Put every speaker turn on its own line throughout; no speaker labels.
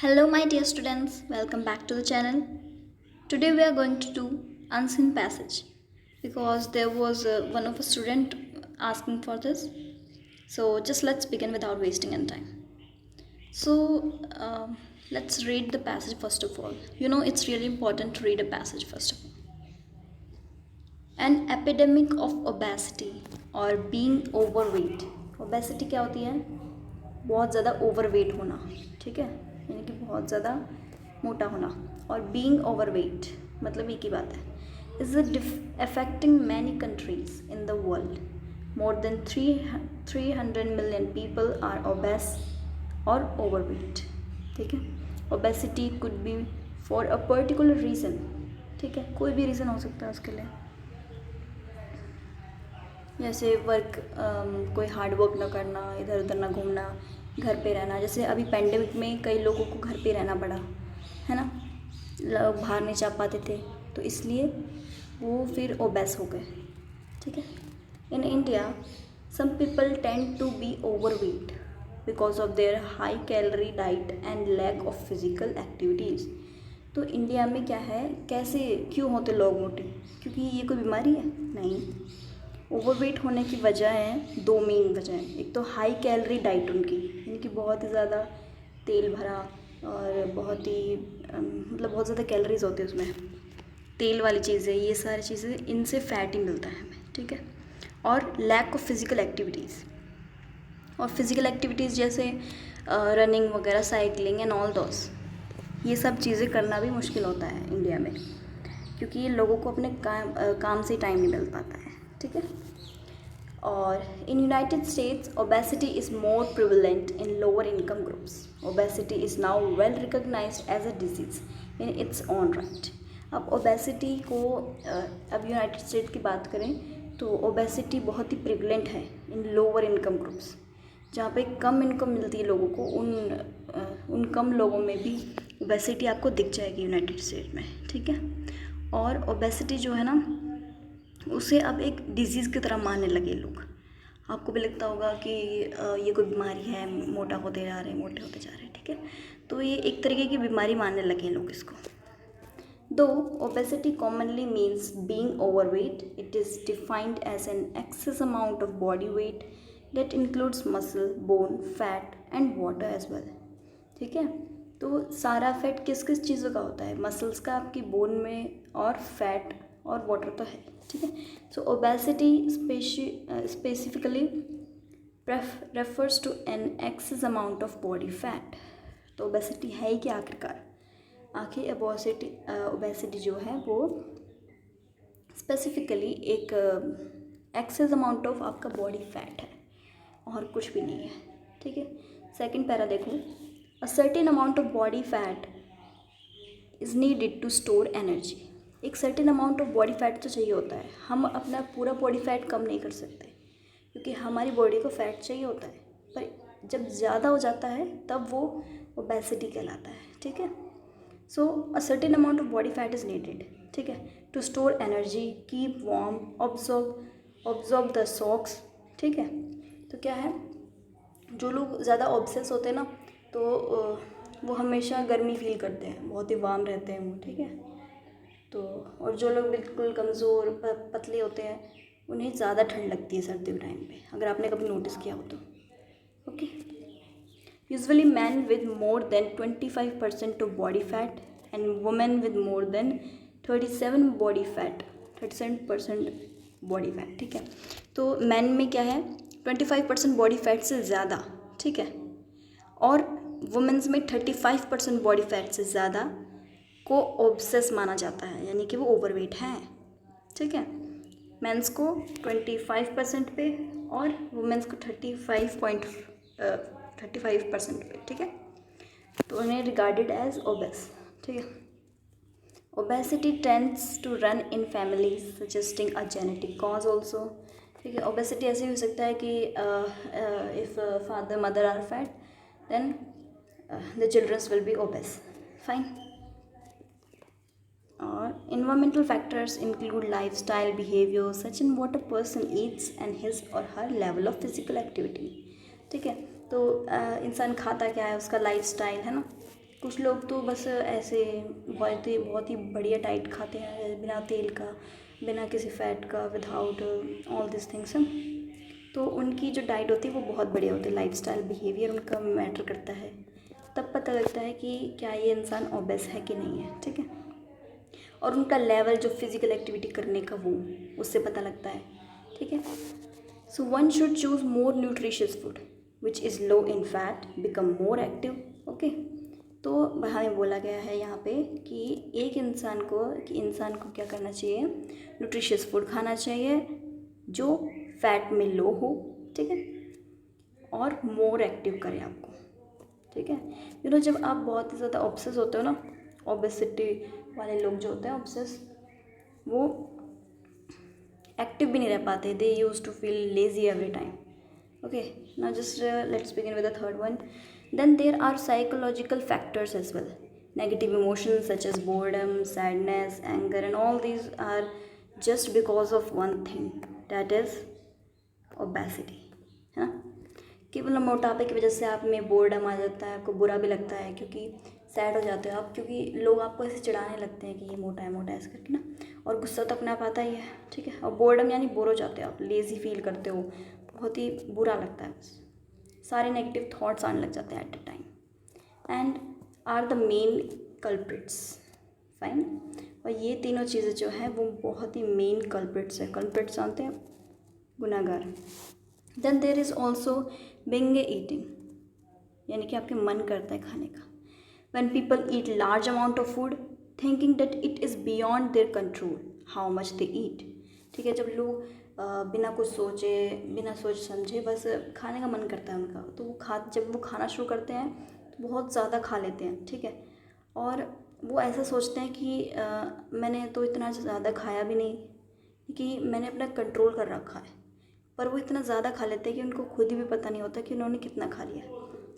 Hello, my dear students. Welcome back to the channel. Today we are going to do unseen passage because there was one of a student asking for this. So just let's begin without wasting any time. So let's read the passage first of all. It's really important to read a passage first of all. An epidemic of obesity or being overweight. Obesity क्या होती है? बहुत ज़्यादा overweight होना, ठीक है, यानी कि बहुत ज़्यादा मोटा होना. और बीइंग ओवरवेट मतलब एक ही बात है. Is affecting many countries in the world. More than 300 million people are obese और ओवरवेट. ठीक है. Obesity could be for a particular reason. ठीक है, कोई भी रीज़न हो सकता है उसके लिए. जैसे कोई हार्ड वर्क ना करना, इधर उधर ना घूमना, घर पे रहना. जैसे अभी पेंडेमिक में कई लोगों को घर पे रहना पड़ा है ना, लोग बाहर नहीं जा पाते थे, तो इसलिए वो फिर ओबेस हो गए. ठीक है. In India some people tend to be overweight because of their high calorie diet and lack of physical activities. तो इंडिया में क्या है, कैसे क्यों होते लोग मोटे? क्योंकि ये कोई बीमारी है? नहीं. ओवरवेट होने की वजह है, दो मेन वजह हैं. एक तो हाई कैलोरी डाइट उनकी, यानी कि बहुत ही ज़्यादा तेल भरा और बहुत ही मतलब बहुत ज़्यादा कैलोरीज होती है उसमें, तेल वाली चीज़ें, ये सारी चीज़ें, इनसे फैट ही मिलता है हमें. ठीक है. और लैक ऑफ फिज़िकल एक्टिविटीज़. और फिज़िकल एक्टिविटीज़ जैसे रनिंग वगैरह, साइकिलिंग एंड ऑल दोस, ये सब चीज़ें करना भी मुश्किल होता है इंडिया में, क्योंकि लोगों को अपने काम से टाइम नहीं मिल पाता है. ठीक है. और in United States obesity is more prevalent in lower income groups. Obesity is now well recognised as a disease in its own right. अब ओबेसिटी को अब यूनाइटेड स्टेट की बात करें तो ओबेसिटी बहुत ही प्रिवलेंट है इन लोअर इनकम ग्रुप्स, जहाँ पे कम इनकम मिलती है लोगों को. उन कम लोगों में भी ओबेसिटी आपको दिख जाएगी यूनाइटेड स्टेट में. ठीक है. और ओबेसिटी जो है ना, उसे अब एक डिज़ीज़ की तरह मानने लगे लोग. आपको भी लगता होगा कि ये कोई बीमारी है, मोटा होते जा रहे हैं, मोटे होते जा रहे हैं. ठीक है. तो ये एक तरीके की बीमारी मानने लगे लोग इसको. Though obesity commonly means being overweight, it is defined as an excess amount of body weight that includes muscle, bone, fat and water as well. ठीक है. तो सारा फैट किस किस चीज़ों का होता है? मसल्स का, आपकी बोन में, और फैट और वाटर तो है. ठीक है. So obesity specifically refers to an excess amount of body fat. तो ओबेसिटी है ही क्या आखिरकार? आखिर ओबेसिटी जो है वो स्पेसिफिकली एक एक्सेस अमाउंट ऑफ आपका बॉडी फैट है और कुछ भी नहीं है. ठीक है. सेकंड पैरा देखो. A certain amount of body fat is needed to store energy. एक certain amount of body fat तो चाहिए होता है. हम अपना पूरा बॉडी फैट कम नहीं कर सकते, क्योंकि हमारी बॉडी को फैट चाहिए होता है, पर जब ज़्यादा हो जाता है तब वो ओबेसिटी कहलाता है. ठीक है. So a certain amount of body fat is needed. ठीक है. To store energy, keep warm, absorb the shocks. ठीक है. तो क्या है, जो लोग ज़्यादा ऑब्सेस होते हैं ना, तो वो हमेशा गर्मी फील करते हैं, बहुत ही वार्म रहते हैं वो. ठीक है. तो और जो लोग बिल्कुल कमज़ोर पतले होते हैं, उन्हें ज़्यादा ठंड लगती है सर्दी के टाइम पे, अगर आपने कभी नोटिस किया हो तो. Okay. Usually man with more than 25% of body fat and women with more than 37% body fat. ठीक है. तो मैन में क्या है, 25% बॉडी फैट से ज़्यादा. ठीक है. और वुमेन्स में 35% बॉडी फैट से ज़्यादा को ओब्सेस माना जाता है, यानी कि वो ओवरवेट हैं. ठीक है. मेंस को 25% पे और वुमेन्स को 35% पे. ठीक है. तो उन्हें रिगार्डेड एज ओबेस. ठीक है. Obesity tends to run in families suggesting a genetic cause also. ठीक है. ओबेसिटी ऐसे हो सकता है कि if father mother are fat, then the childrens will be obese. Fine. और environmental factors include lifestyle behavior such in what a person eats and his or her level of physical activity. ठीक है. तो इंसान खाता क्या है, उसका lifestyle है ना, कुछ लोग तो बस ऐसे बहुत ही बढ़िया डाइट खाते हैं, बिना तेल का, बिना किसी फैट का, विदाउट ऑल दिस थिंग्स। तो उनकी जो डाइट होती है वो बहुत बढ़िया होती है, लाइफस्टाइल बिहेवियर उनका मैटर करता है। तब पता लगता है कि क्या ये इंसान ओबेस है कि नहीं है, ठीक है। और उनका लेवल जो फिज़िकल एक्टिविटी करने का वो उससे पता लगता है, ठीक है। So one should choose more nutritious food which is low in fat, become more active, okay. तो हमें बोला गया है यहाँ पे कि एक इंसान को क्या करना चाहिए, न्यूट्रिशियस फूड खाना चाहिए जो फैट में लो हो, ठीक है, और मोर एक्टिव करे आपको, ठीक है। जब आप बहुत ही ज़्यादा ऑब्सेस होते हो ना, ओबेसिटी वाले लोग जो होते हैं ऑब्सेस, वो एक्टिव भी नहीं रह पाते, they use to feel lazy every time, okay. Now just let's begin with the third one. Then there are psychological factors as well. Negative emotions such as boredom, sadness, anger, and all these are just because of one thing, that is obesity, है ना। केवल मोटापे की वजह से आप में boredom आ जाता है, आपको बुरा भी लगता है, क्योंकि सैड हो जाते हो आप, क्योंकि लोग आपको ऐसे चिढ़ाने लगते हैं कि ये मोटा है ऐसे करके ना, और गुस्सा तो अपने आप आता ही है, ठीक है। और बोर्डम यानी बोर हो जाते हो आप, लेज़ी फील करते हो, बहुत ही बुरा लगता है, बस सारे नेगेटिव थॉट्स आने लग जाते हैं at the time, and are the main culprits, fine. और ये तीनों चीज़ें जो हैं वो बहुत ही मेन कल्प्रिट्स है। कल्प्रिट्स जानते हैं, गुनाहगार। Then there is also binge eating, यानी कि आपके मन करता है खाने का। when people eat large amount of food thinking that it is beyond their control how much they eat, ठीक है। जब लोग बिना कुछ सोचे, बिना सोच समझे बस खाने का मन करता है उनका, तो जब वो खाना शुरू करते हैं तो बहुत ज़्यादा खा लेते हैं, ठीक है। और वो ऐसा सोचते हैं कि मैंने तो इतना ज़्यादा खाया भी नहीं, कि मैंने अपना कंट्रोल कर रखा है, पर वो इतना ज़्यादा खा लेते हैं कि उनको खुद ही भी पता नहीं होता कि उन्होंने कितना खा लिया,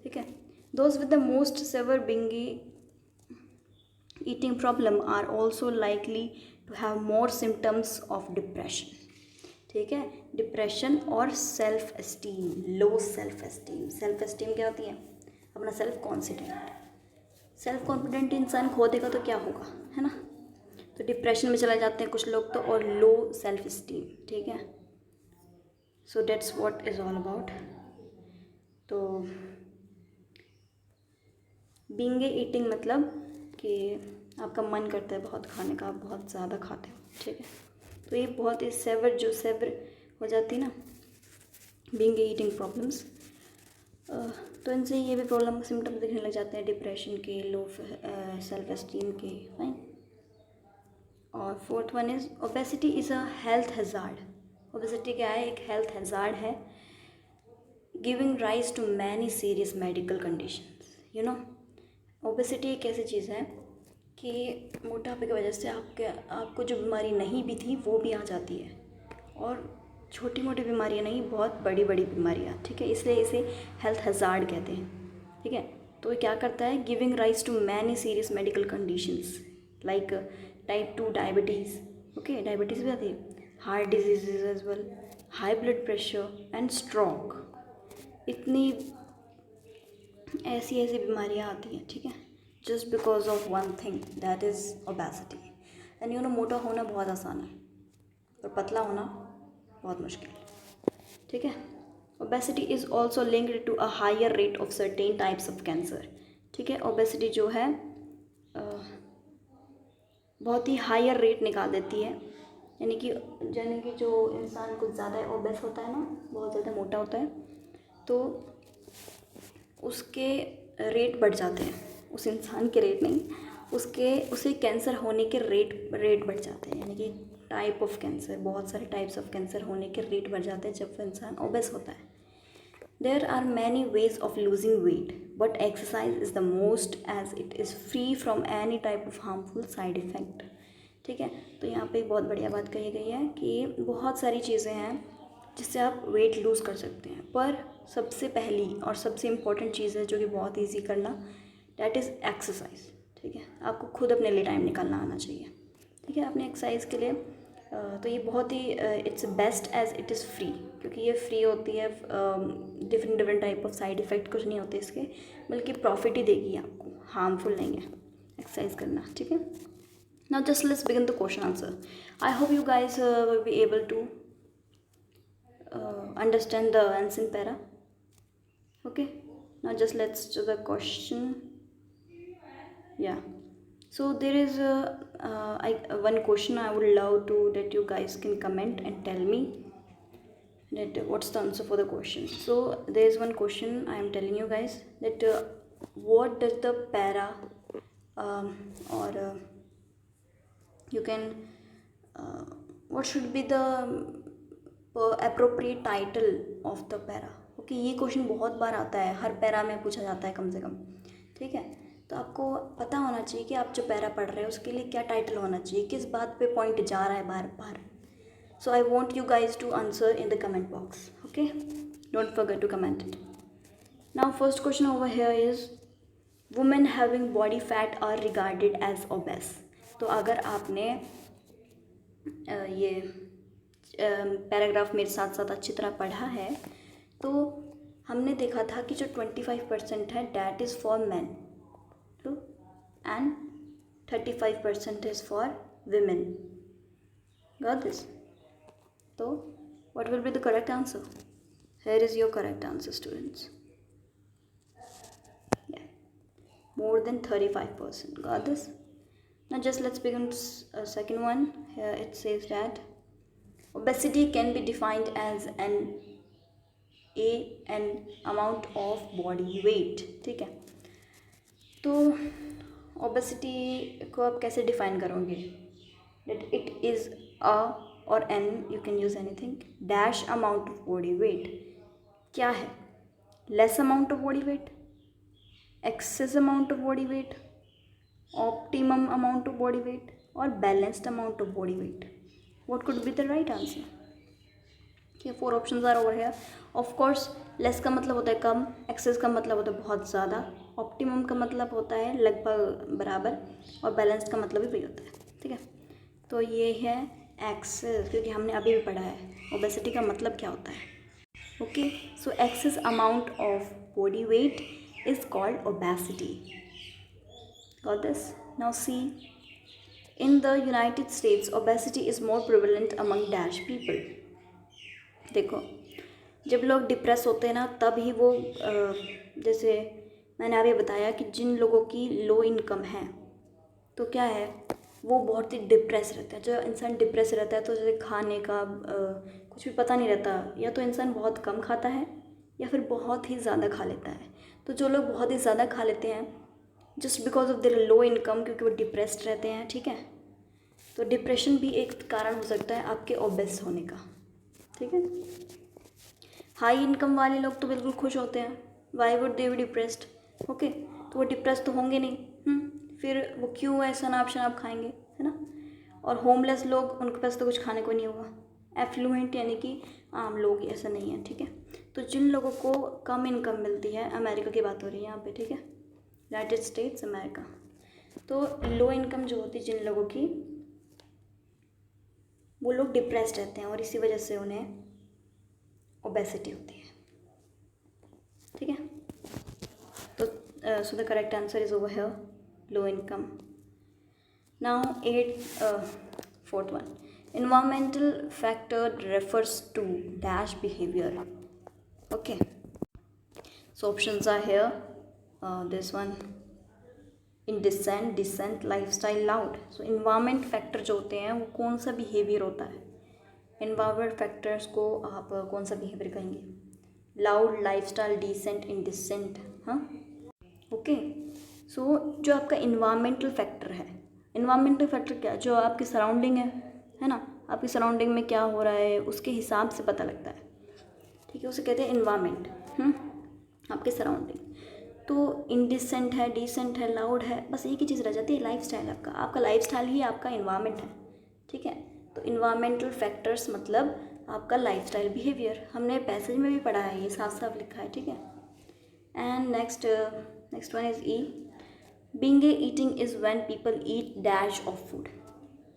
ठीक है। Those with the most severe binge eating problem are also likely to have more symptoms of depression, ठीक है। डिप्रेशन और सेल्फ एस्टीम, लो सेल्फ एस्टीम क्या होती है, अपना सेल्फ कॉन्फिडेंट इंसान खो देगा तो क्या होगा, है ना। तो डिप्रेशन में चले जाते हैं कुछ लोग तो, और लो सेल्फ एस्टीम, ठीक है। So that's what is all about. तो बिंगे ईटिंग मतलब कि आपका मन करता है बहुत खाने का, आप बहुत ज़्यादा खाते हो, ठीक है। तो ये बहुत ही सेवर हो जाती है ना बिंगे ईटिंग प्रॉब्लम्स, तो इनसे ये भी प्रॉब्लम सिम्टम्स दिखने लग जाते हैं, डिप्रेशन के, लो सेल्फ एस्टीम के, फाइन। और fourth one is obesity is a health hazard. Obesity क्या है, एक हेल्थ हैज़ार्ड है, giving rise to many serious medical conditions, you know. Obesity एक ऐसी चीज़ है कि मोटापे की वजह से आपको जो बीमारी नहीं भी थी वो भी आ जाती है, और छोटी मोटी बीमारियाँ नहीं, बहुत बड़ी बड़ी बीमारियाँ, ठीक है। इसलिए इसे हेल्थ हैज़ार्ड कहते हैं, ठीक है। तो ये क्या करता है, giving rise to many serious medical conditions like type 2 diabetes, okay, diabetes भी आती है, heart disease as well, high blood pressure and stroke. इतनी ऐसी बीमारियाँ आती हैं, ठीक है, just because of one thing, that is obesity. And मोटा होना बहुत आसान है, और पतला होना बहुत मुश्किल, ठीक है। Obesity is also linked to a higher rate of certain types of cancer, ठीक है। ओबेसिटी जो है बहुत ही हायर रेट निकाल देती है, यानी कि जो इंसान कुछ ज़्यादा ओबेस होता है ना, बहुत ज़्यादा मोटा होता है, तो उसके रेट बढ़ जाते हैं, उस इंसान के रेट नहीं, उसे कैंसर होने के रेट बढ़ जाते हैं, यानी कि टाइप ऑफ कैंसर, बहुत सारे टाइप्स ऑफ कैंसर होने के रेट बढ़ जाते हैं जब वो इंसान ओबेस होता है। There are many ways of losing weight but exercise is the most as it is free from any type of harmful side effect, ठीक है। तो यहाँ पे बहुत बढ़िया बात कही गई है कि बहुत सारी चीज़ें हैं जिससे आप वेट लूज़ कर सकते हैं, पर सबसे पहली और सबसे इम्पॉर्टेंट चीज़ है जो कि बहुत इजी करना, डैट इज़ एक्सरसाइज, ठीक है। आपको खुद अपने लिए टाइम निकालना आना चाहिए, ठीक है, अपने एक्सरसाइज के लिए। तो ये बहुत ही it's best as it is free, क्योंकि ये फ्री होती है, different type of side effect कुछ नहीं होते इसके, बल्कि प्रॉफिट ही देगी आपको, हार्मफुल नहीं है एक्सरसाइज करना, ठीक है। Now just let's begin the question answer. I hope you guys will be able to understand the answer para. Okay, now just let's do the question. Yeah, so there is one question I would love to that you guys can comment and tell me that what's the answer for the question. So there is one question I am telling you guys that what does the para or you can what should be the appropriate title of the para. Okay, ये question बहुत बार आता है, हर para में पूछा जाता है कम से कम, ठीक है। तो आपको पता होना चाहिए कि आप जो पैरा पढ़ रहे हो उसके लिए क्या टाइटल होना चाहिए, किस बात पे पॉइंट जा रहा है बार बार। So I want you guys to answer in the comment box. Okay, don't forget to comment it. Now first question over here is women having body fat are regarded as obese. तो अगर आपने ये paragraph मेरे साथ साथ अच्छी तरह पढ़ा है तो हमने देखा था कि जो 25% है that is for man and 35% is for women. Got this? तो what will be the correct answer? Here is your correct answer students, more than 35%. Got this? Now just let's begin second one. Here it says that obesity can be defined as an amount of body weight. ठीक है, तो obesity को आप कैसे define करोगे? that it is a or an, you can use anything, dash amount of body weight. क्या है? less amount of body weight, excess amount of body weight, optimum amount of body weight or balanced amount of body weight. What could be the right answer? Okay, 4 options are over here. Of course, less का मतलब होता है कम, excess का मतलब होता है बहुत ज़्यादा, optimum का मतलब होता है लगभग बराबर और balanced का मतलब भी वही होता है, ठीक है। तो ये है excess, क्योंकि हमने अभी भी पढ़ा है obesity का मतलब क्या होता है। Okay, so excess amount of body weight is called obesity. Got this? Now see, in the United States obesity is more prevalent among dash people. देखो, जब लोग डिप्रेस होते हैं ना तब ही वो जैसे मैंने अभी बताया कि जिन लोगों की लो इनकम है तो क्या है वो बहुत ही डिप्रेस रहता है। जो इंसान डिप्रेस रहता है तो जैसे खाने का कुछ भी पता नहीं रहता, या तो इंसान बहुत कम खाता है या फिर बहुत ही ज़्यादा खा लेता है। तो जो लोग बहुत ही ज़्यादा खा लेते हैं just because of there low income, क्योंकि वो डिप्रेस्ड रहते हैं, ठीक है, तो डिप्रेशन भी एक कारण हो सकता है आपके ओबेस होने का, ठीक है। हाई इनकम वाले लोग तो बिल्कुल खुश होते हैं, why would they be depressed? Okay, तो वो डिप्रेस तो होंगे नहीं, फिर वो क्यों ऐसा नाप शनाप खाएंगे, है ना। और होमलेस लोग, उनके पास तो कुछ खाने को नहीं होगा। एफ्लुएंट यानी कि आम लोग, ऐसा नहीं है, ठीक है। तो जिन लोगों को कम इनकम मिलती है, अमेरिका की बात हो रही है यहाँ पे, ठीक है, यूनाइटेड स्टेट्स अमेरिका, तो लो इनकम जो होती है जिन लोगों की, वो लोग डिप्रेस्ड रहते हैं और इसी वजह से उन्हें ओबेसिटी होती है, ठीक है। तो so the correct answer is over here, low income. Now 4th one, environmental factor refers to dash behavior. Okay, so options are here. This one, indecent, lifestyle, loud. So environment factor जो होते हैं वो कौन सा behavior होता है? environment factors को आप कौन सा behavior कहेंगे? loud, lifestyle, decent, indecent, हाँ, ओके। सो जो आपका environmental factor है, environmental factor क्या, जो आपकी सराउंडिंग है ना, आपकी सराउंडिंग में क्या हो रहा है उसके हिसाब से पता लगता है, ठीक है, उसे कहते हैं इन्वायरमेंट, आपके सराउंडिंग। तो इंडिसेंट है, डिसेंट है, लाउड है, बस एक ही चीज़ रह जाती है, लाइफस्टाइल। आपका लाइफस्टाइल ही आपका इन्वायरमेंट है, ठीक है। तो इन्वायरमेंटल फैक्टर्स मतलब आपका लाइफस्टाइल बिहेवियर, हमने पैसेज में भी पढ़ा है, ये साफ साफ लिखा है, ठीक है। And next one is E, binge eating is when people eat dash of food.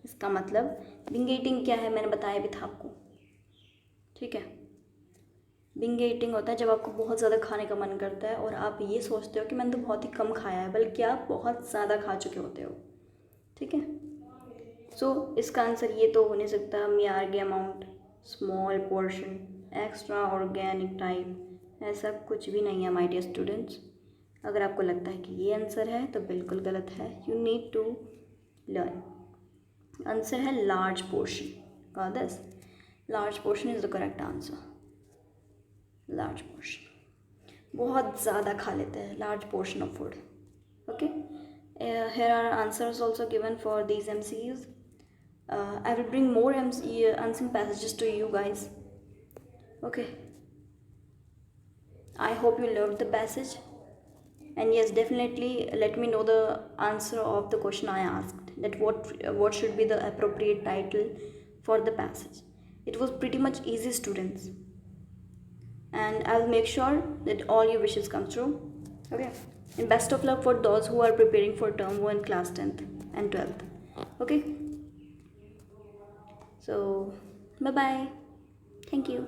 इसका मतलब बिंग ईटिंग क्या है मैंने बताया भी था आपको, ठीक है। बिंग ईटिंग होता है जब आपको बहुत ज़्यादा खाने का मन करता है और आप ये सोचते हो कि मैंने तो बहुत ही कम खाया है, बल्कि आप बहुत ज़्यादा खा चुके होते हो। ठीक है, सो इसका आंसर ये तो हो नहीं सकता मियार्गी amount, small portion, extra organic type, ऐसा कुछ भी नहीं है माय डियर स्टूडेंट्स। अगर आपको लगता है कि ये आंसर है तो बिल्कुल गलत है, you need to learn. Answer है large portion. Got this? Large portion is the correct answer. Large portion, बहुत ज़्यादा खा लेते हैं, large portion of food. Okay, here are answers also given for these MCQs. I will bring more unseen passages to you guys. Okay, I hope you loved the passage, and yes, definitely let me know the answer of the question I asked, that what should be the appropriate title for the passage. It was pretty much easy, students, and I'll make sure that all your wishes come true. Okay, and best of luck for those who are preparing for term 1 class 10th and 12th. Okay, so bye bye, thank you.